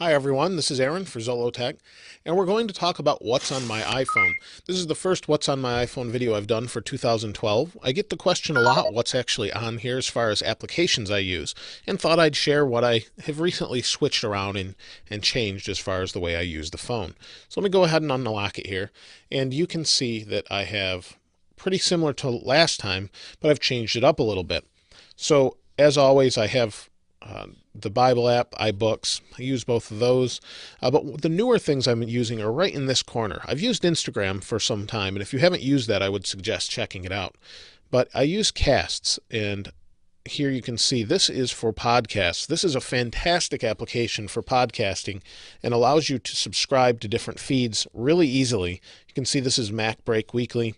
Hi everyone, this is Aaron for Zollotech, and we're going to talk about what's on my iPhone. This is the first what's on my iPhone video I've done for 2012. I get the question a lot what's actually on here as far as applications I use, and thought I'd share what I have recently switched around and changed as far as the way I use the phone. So let me go ahead and unlock it here, and you can see that I have pretty similar to last time, but I've changed it up a little bit. So as always, I have the Bible app, iBooks. I use both of those. But the newer things I'm using are right in this corner. I've used Instagram for some time, and if you haven't used that, I would suggest checking it out. But I use Casts, and here you can see this is for podcasts. This is a fantastic application for podcasting and allows you to subscribe to different feeds really easily. You can see this is Mac Break Weekly.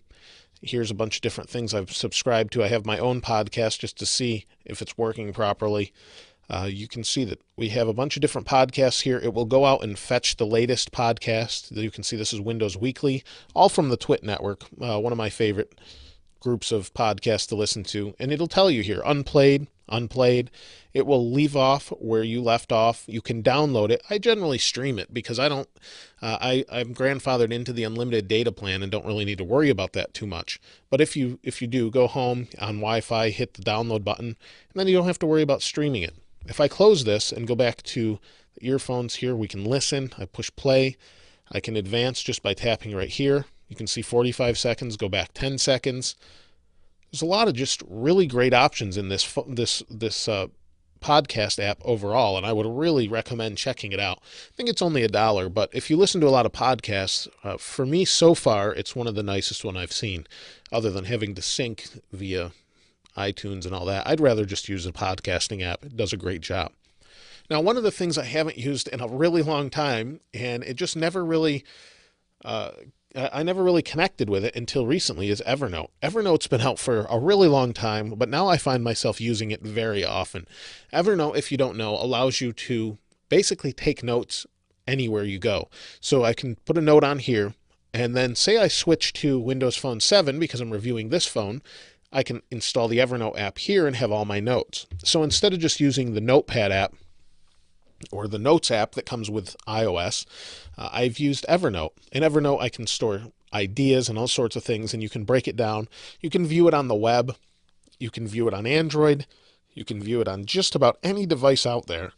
Here's a bunch of different things I've subscribed to. I have my own podcast just to see if it's working properly. You can see that we have a bunch of different podcasts here. It will go out and fetch the latest podcast. You can see this is Windows Weekly, all from the Twit Network, one of my favorite groups of podcasts to listen to. And it'll tell you here, unplayed, unplayed. It will leave off where you left off. You can download it. I generally stream it because I'm grandfathered into the unlimited data plan and don't really need to worry about that too much. But if you do, go home on Wi-Fi, hit the download button, and then you don't have to worry about streaming it. If I close this and go back to the earphones here, we can listen. I push play. I can advance just by tapping right here. You can see 45 seconds, go back 10 seconds. There's a lot of just really great options in this podcast app overall, and I would really recommend checking it out. I think it's only $1, but if you listen to a lot of podcasts, for me so far, it's one of the nicest one I've seen, other than having to sync via iTunes and all that. I'd rather just use a podcasting app. It does a great job. Now, one of the things I haven't used in a really long time, and it just never really, I never really connected with it until recently, is Evernote. Evernote's been out for a really long time, but now I find myself using it very often. Evernote, if you don't know, allows you to basically take notes anywhere you go. So I can put a note on here, and then say I switch to Windows Phone 7 because I'm reviewing this phone, I can install the Evernote app here and have all my notes. So instead of just using the Notepad app or the Notes app that comes with iOS, I've used Evernote. In Evernote, I can store ideas and all sorts of things, and you can break it down. You can view it on the web. You can view it on Android. You can view it on just about any device out there.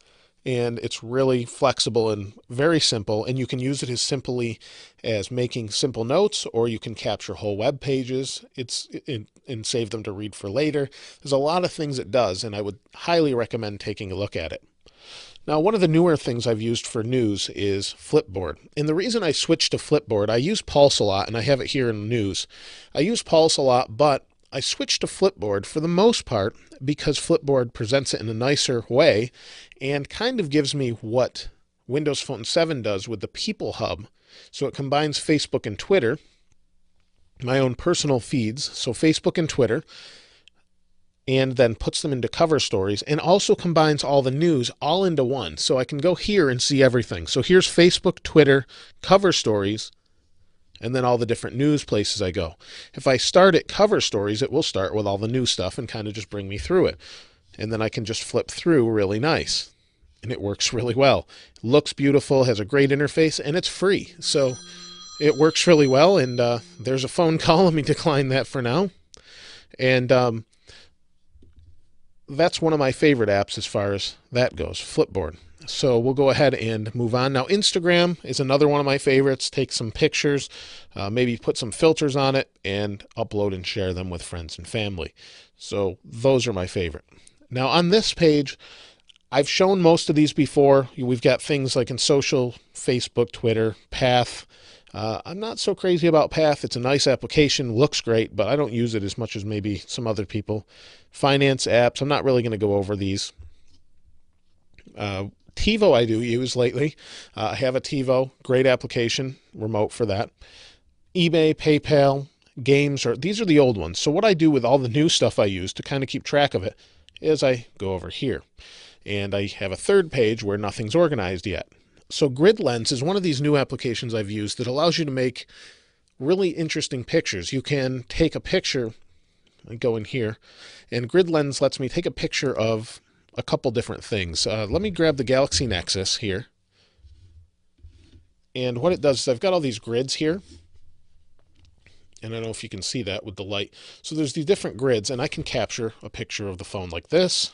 And it's really flexible and very simple, and you can use it as simply as making simple notes, or you can capture whole web pages and save them to read for later. There's a lot of things it does, and I would highly recommend taking a look at it. Now, one of the newer things I've used for news is Flipboard. And the reason I switched to Flipboard, I use Pulse a lot, and I have it here in the news. I use Pulse a lot, but I switched to Flipboard for the most part because Flipboard presents it in a nicer way and kind of gives me what Windows Phone 7 does with the People Hub. So it combines Facebook and Twitter, my own personal feeds, so Facebook and Twitter, and then puts them into cover stories, and also combines all the news all into one. So I can go here and see everything. So here's Facebook, Twitter, cover stories, and then all the different news places I go. If I start at cover stories, it will start with all the new stuff and kind of just bring me through it. And then I can just flip through really nice. And it works really well. It looks beautiful, has a great interface, and it's free. So it works really well. And there's a phone call. Let me decline that for now. And that's one of my favorite apps as far as that goes, Flipboard. So we'll go ahead and move on. Now, Instagram is another one of my favorites. Take some pictures, maybe put some filters on it, and upload and share them with friends and family. So those are my favorite. Now, on this page, I've shown most of these before. We've got things like in social, Facebook, Twitter, Path. I'm not so crazy about Path. It's a nice application, looks great, but I don't use it as much as maybe some other people. Finance apps, I'm not really going to go over these. TiVo I do use lately. I have a TiVo, great application, remote for that. eBay, PayPal, games, these are the old ones. So what I do with all the new stuff I use to kind of keep track of it is I go over here. And I have a third page where nothing's organized yet. So GridLens is one of these new applications I've used that allows you to make really interesting pictures. You can take a picture, I go in here, and GridLens lets me take a picture of a couple different things. Let me grab the Galaxy Nexus here, And what it does is I've got all these grids here, and I don't know if you can see that with the light. So there's these different grids, and I can capture a picture of the phone like this.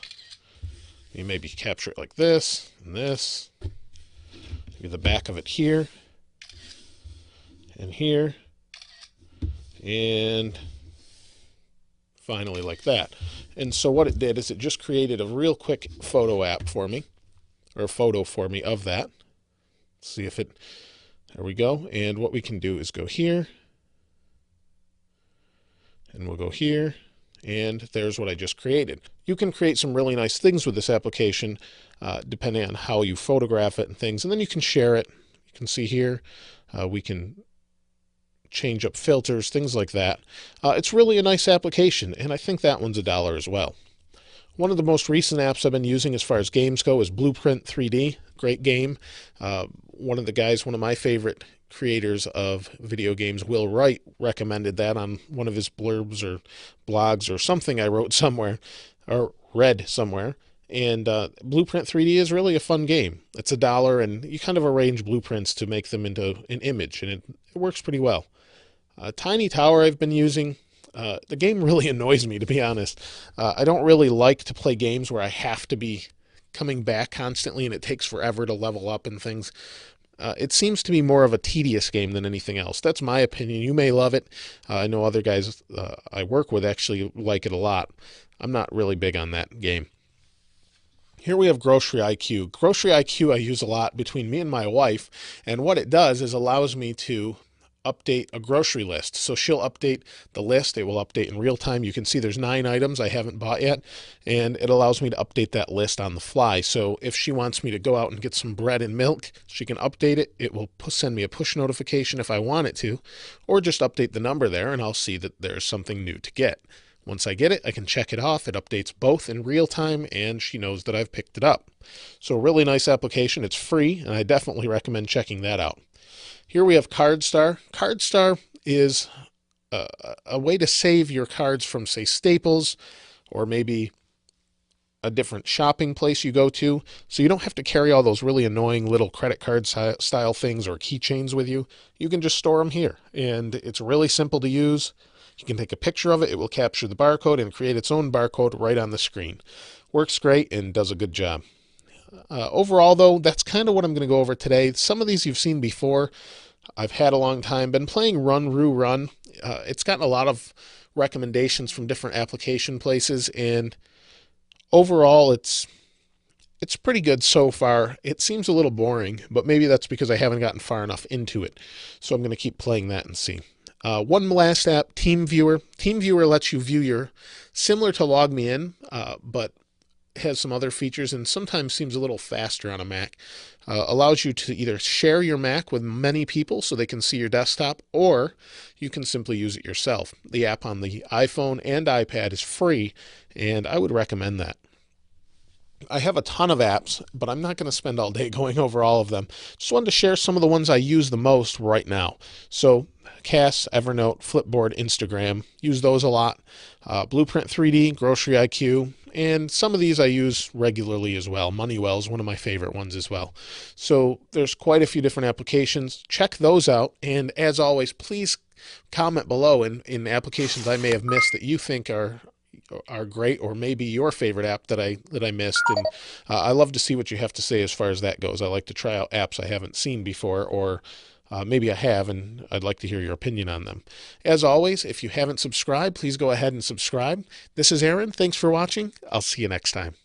You maybe capture it like this, and this. Maybe the back of it here, and here, and finally like that. And so what it did is it just created a real quick photo app for me, or a photo for me of that. Let's see if it, there we go. And what we can do is go here, and we'll go here, and there's what I just created. You can create some really nice things with this application, depending on how you photograph it and things, and then you can share it. You can see here, we can change up filters, things like that. It's really a nice application, and I think that one's $1 as well. One of the most recent apps I've been using as far as games go is Blueprint 3D. Great game. One of the guys, one of my favorite creators of video games, Will Wright, recommended that on one of his blurbs or blogs or something I wrote somewhere or read somewhere. And Blueprint 3D is really a fun game. It's $1, and you kind of arrange blueprints to make them into an image, and it works pretty well. Tiny Tower I've been using. The game really annoys me, to be honest. I don't really like to play games where I have to be coming back constantly and it takes forever to level up and things. It seems to be more of a tedious game than anything else. That's my opinion. You may love it. I know other guys I work with actually like it a lot. I'm not really big on that game. Here we have Grocery IQ. Grocery IQ I use a lot between me and my wife, and what it does is allows me to update a grocery list. So she'll update the list. It will update in real time. You can see there's 9 items I haven't bought yet, and it allows me to update that list on the fly. So if she wants me to go out and get some bread and milk, she can update it. It will send me a push notification if I want it to, or just update the number there, and I'll see that there's something new to get. Once I get it, I can check it off. It updates both in real time, and she knows that I've picked it up. So a really nice application. It's free, and I definitely recommend checking that out. Here we have CardStar. CardStar is a way to save your cards from, say, Staples, or maybe a different shopping place you go to, so you don't have to carry all those really annoying little credit card style things or keychains with you. You can just store them here, and it's really simple to use. You can take a picture of it. It will capture the barcode and create its own barcode right on the screen. Works great and does a good job. Overall, though, that's kind of what I'm going to go over today. Some of these you've seen before. I've had a long time. Been playing Run Roo Run. It's gotten a lot of recommendations from different application places, and overall, it's pretty good so far. It seems a little boring, but maybe that's because I haven't gotten far enough into it. So I'm going to keep playing that and see. One last app, TeamViewer. TeamViewer lets you view your, similar to LogMeIn, but has some other features and sometimes seems a little faster on a Mac. Allows you to either share your Mac with many people so they can see your desktop, or you can simply use it yourself. The app on the iPhone and iPad is free, and I would recommend that. I have a ton of apps, but I'm not going to spend all day going over all of them. Just wanted to share some of the ones I use the most right now. So Cass, Evernote, Flipboard, Instagram, use those a lot. Blueprint 3D, Grocery IQ, and some of these I use regularly as well. Moneywell is one of my favorite ones as well. So there's quite a few different applications. Check those out, and as always, please comment below in applications I may have missed that you think are great, or maybe your favorite app that I missed. And I love to see what you have to say as far as that goes. I like to try out apps I haven't seen before, or maybe I have, and I'd like to hear your opinion on them. As always, if you haven't subscribed, please go ahead and subscribe. This is Aaron. Thanks for watching. I'll see you next time.